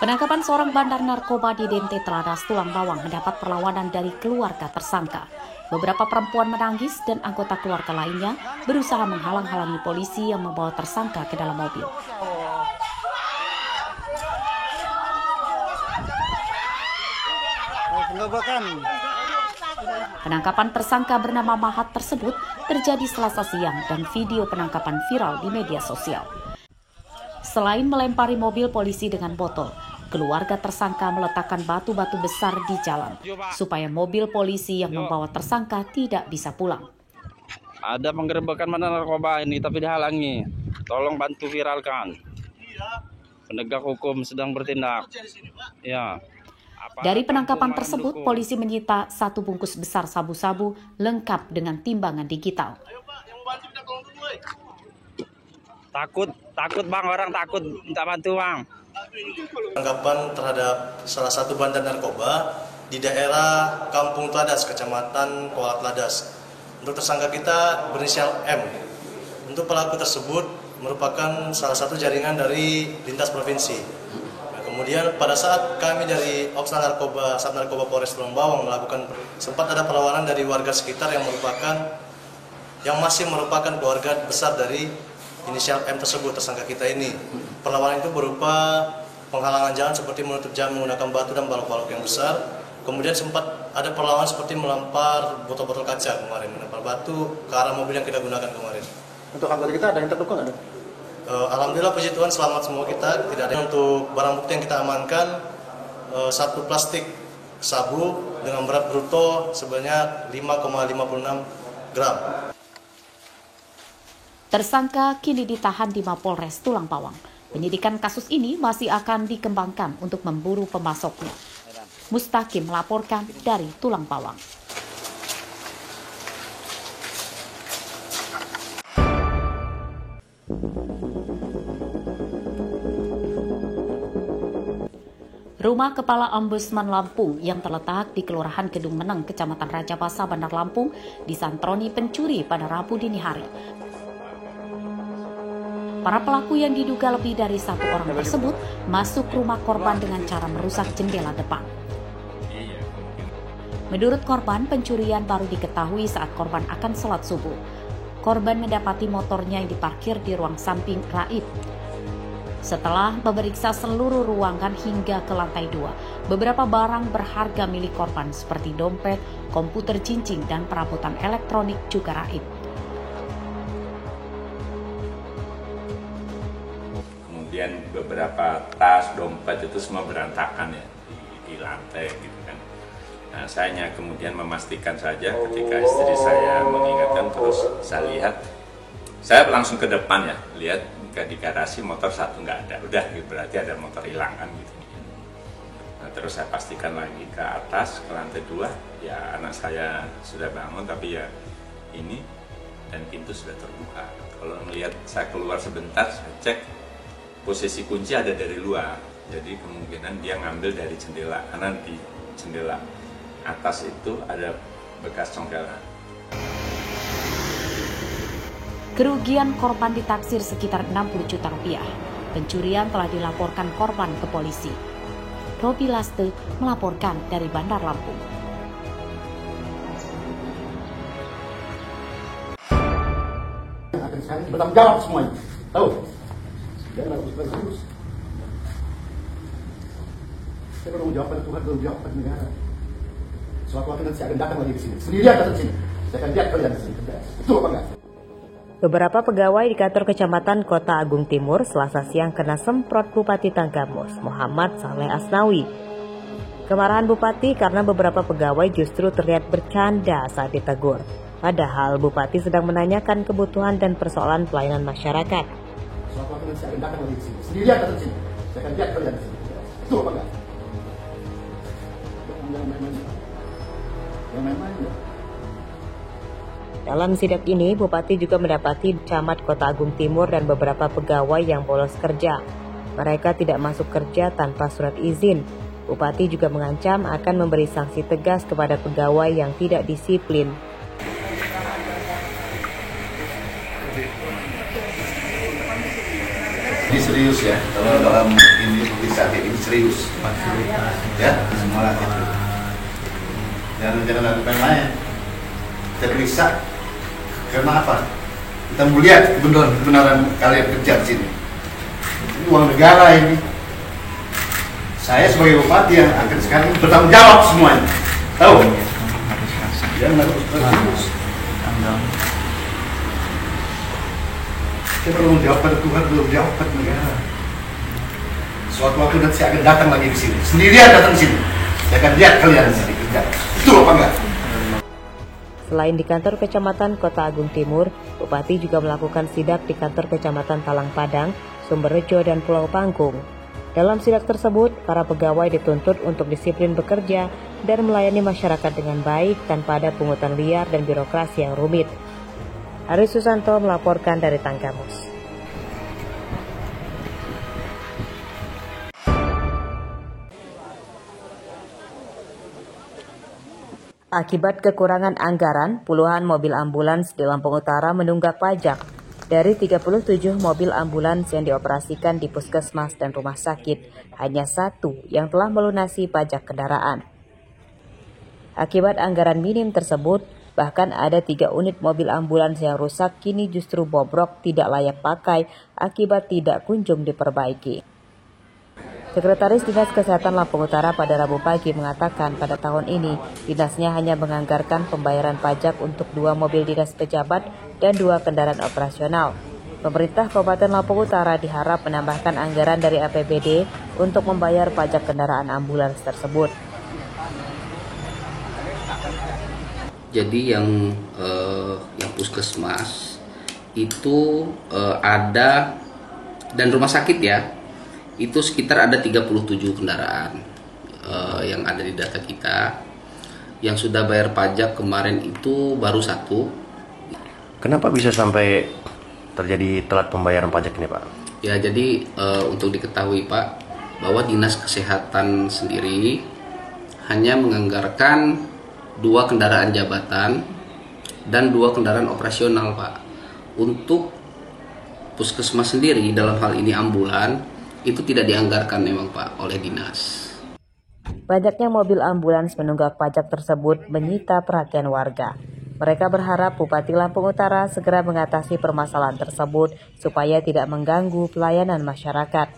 Penangkapan seorang bandar narkoba di Dente Teladas, Tulang Bawang mendapat perlawanan dari keluarga tersangka. Beberapa perempuan menangis dan anggota keluarga lainnya berusaha menghalang-halangi polisi yang membawa tersangka ke dalam mobil. Penangkapan tersangka bernama Mahat tersebut terjadi Selasa siang dan video penangkapan viral di media sosial. Selain melempari mobil polisi dengan botol, keluarga tersangka meletakkan batu-batu besar di jalan supaya mobil polisi yang membawa tersangka tidak bisa pulang. Ada penggerebekan bandar narkoba ini tapi dihalangi. Tolong bantu viralkan. Penegak hukum sedang bertindak. Ya. Dari penangkapan tersebut, polisi menyita 1 bungkus besar sabu-sabu lengkap dengan timbangan digital. Takut bang, orang takut minta bantu bang. Penangkapan terhadap salah satu bandar narkoba di daerah Kampung Teladas, Kecamatan Kuala Teladas. Untuk tersangka kita berinisial M. Untuk pelaku tersebut merupakan salah satu jaringan dari lintas provinsi. Nah, kemudian pada saat kami dari Ops Narkoba, Sat Narkoba Polres Tulang Bawang melakukan, sempat ada perlawanan dari warga sekitar yang masih merupakan keluarga besar dari inisial M tersebut, tersangka kita ini. Perlawanan itu berupa penghalangan jalan seperti menutup jalan menggunakan batu dan balok-balok yang besar. Kemudian sempat ada perlawanan seperti melempar botol-botol kaca kemarin, melempar batu ke arah mobil yang kita gunakan kemarin. Untuk anggota kita ada yang terluka nggak? Alhamdulillah puji Tuhan selamat semua kita, tidak ada. Untuk barang bukti yang kita amankan, 1 plastik sabu dengan berat bruto sebanyak 5,56 gram. Tersangka kini ditahan di Mapolres Tulang Bawang. Penyidikan kasus ini masih akan dikembangkan untuk memburu pemasoknya. Mustaqim melaporkan dari Tulang Bawang. Rumah Kepala Ombudsman Lampung yang terletak di Kelurahan Kedung Meneng, Kecamatan Raja Basa, Bandar Lampung, disantroni pencuri pada Rabu dini hari. Para pelaku yang diduga lebih dari 1 orang tersebut masuk rumah korban dengan cara merusak jendela depan. Menurut korban, pencurian baru diketahui saat korban akan sholat subuh. Korban mendapati motornya yang diparkir di ruang samping raib. Setelah memeriksa seluruh ruangan hingga ke lantai 2, beberapa barang berharga milik korban seperti dompet, komputer cincin, dan perabotan elektronik juga raib. Kemudian beberapa tas, dompet itu semua berantakan ya di lantai gitu kan. Nah, saya kemudian memastikan saja ketika istri saya mengingatkan, terus saya lihat, saya langsung ke depan ya, lihat di garasi motor 1 nggak ada, udah berarti ada motor hilang kan gitu. Nah, terus saya pastikan lagi ke atas, ke lantai 2, ya anak saya sudah bangun tapi ya ini dan pintu sudah terbuka. Kalau melihat saya keluar sebentar, saya cek posisi kunci ada dari luar, jadi kemungkinan dia ngambil dari jendela, karena di jendela atas itu ada bekas congkelan. Kerugian korban ditaksir sekitar 60 juta rupiah. Pencurian telah dilaporkan korban ke polisi. Robi Laste melaporkan dari Bandar Lampung. Akan sekali bertanggung jawab semuanya, tahu? Jangan bagus-bagus. Saya bertanggung jawab pada Tuhan, bertanggung jawab pada negara. Suatu waktu nanti saya akan datang lagi ke sini, sendirian datang ke sini. Saya akan lihat kalian di sini. Betul apa enggak? Beberapa pegawai di kantor Kecamatan Kota Agung Timur Selasa siang kena semprot Bupati Tanggamus, Muhammad Saleh Asnawi. Kemarahan Bupati karena beberapa pegawai justru terlihat bercanda saat ditegur. Padahal Bupati sedang menanyakan kebutuhan dan persoalan pelayanan masyarakat. Suatu waktu nanti saya akan datang lagi ke sini, sendirian datang ke sini. Saya akan lihat kalian di sini. Betul apa enggak? Jangan main-main. Dalam sidak ini, Bupati juga mendapati camat Kota Agung Timur dan beberapa pegawai yang bolos kerja. Mereka tidak masuk kerja tanpa surat izin. Bupati juga mengancam akan memberi sanksi tegas kepada pegawai yang tidak disiplin. Ini serius ya, kalau dalam ini seperti saat ini serius. Ya, semangat itu. Jangan lakukan main. Terpisah. Karena apa? Kita mau lihat kebenaran kalian kerja di sini. Ini uang negara ini. Saya sebagai bupati yang akan sekarang bertanggung jawab semuanya. Tahu? Jangan harus terus. Kita belum jawab pada Tuhan, belum jawab pada negara. Suatu waktu nanti saya akan datang lagi di sini. Sendirian datang di sini. Saya akan lihat kalian di sini kerja. Betul apa enggak? Selain di kantor Kecamatan Kota Agung Timur, Bupati juga melakukan sidak di kantor Kecamatan Talang Padang, Sumberrejo, dan Pulau Panggung. Dalam sidak tersebut, para pegawai dituntut untuk disiplin bekerja dan melayani masyarakat dengan baik tanpa ada pungutan liar dan birokrasi yang rumit. Aris Susanto melaporkan dari Tanggamus. Akibat kekurangan anggaran, puluhan mobil ambulans di Lampung Utara menunggak pajak. Dari 37 mobil ambulans yang dioperasikan di puskesmas dan rumah sakit, hanya 1 yang telah melunasi pajak kendaraan. Akibat anggaran minim tersebut, bahkan ada 3 unit mobil ambulans yang rusak kini justru bobrok tidak layak pakai akibat tidak kunjung diperbaiki. Sekretaris Dinas Kesehatan Lampung Utara pada Rabu pagi mengatakan pada tahun ini dinasnya hanya menganggarkan pembayaran pajak untuk 2 mobil dinas pejabat dan 2 kendaraan operasional. Pemerintah Kabupaten Lampung Utara diharap menambahkan anggaran dari APBD untuk membayar pajak kendaraan ambulans tersebut. Jadi yang puskesmas itu ada dan rumah sakit ya. Itu sekitar ada 37 kendaraan yang ada di data kita. Yang sudah bayar pajak kemarin itu baru 1. Kenapa bisa sampai terjadi telat pembayaran pajak ini, Pak? Ya, jadi untuk diketahui Pak, bahwa Dinas Kesehatan sendiri hanya menganggarkan 2 kendaraan jabatan dan 2 kendaraan operasional Pak. Untuk puskesmas sendiri dalam hal ini ambulan, itu tidak dianggarkan memang Pak oleh dinas. Banyaknya mobil ambulans menunggak pajak tersebut menyita perhatian warga. Mereka berharap Bupati Lampung Utara segera mengatasi permasalahan tersebut supaya tidak mengganggu pelayanan masyarakat.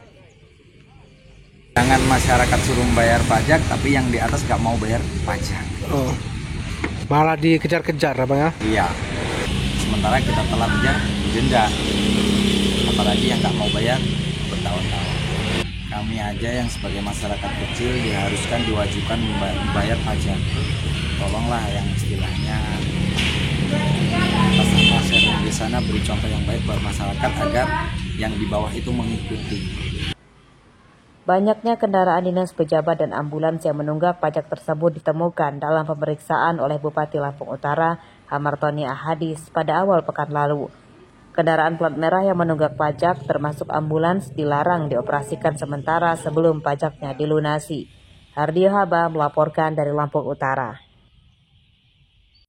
Jangan masyarakat suruh membayar pajak, tapi yang di atas nggak mau bayar pajak. Oh, malah dikejar-kejar Bang ya? Iya, sementara kita telah didenda. Apalagi yang nggak mau bayar bertahun-tahun. Kami aja yang sebagai masyarakat kecil diharuskan diwajibkan membayar pajak. Tolonglah yang istilahnya pasar yang di sana beri contoh yang baik buat masyarakat agar yang di bawah itu mengikuti. Banyaknya kendaraan dinas pejabat dan ambulans yang menunggak pajak tersebut ditemukan dalam pemeriksaan oleh Bupati Lampung Utara Hamartoni Ahadis pada awal pekan lalu. Kendaraan plat merah yang menunggak pajak termasuk ambulans dilarang dioperasikan sementara sebelum pajaknya dilunasi. Hardio Haba melaporkan dari Lampung Utara.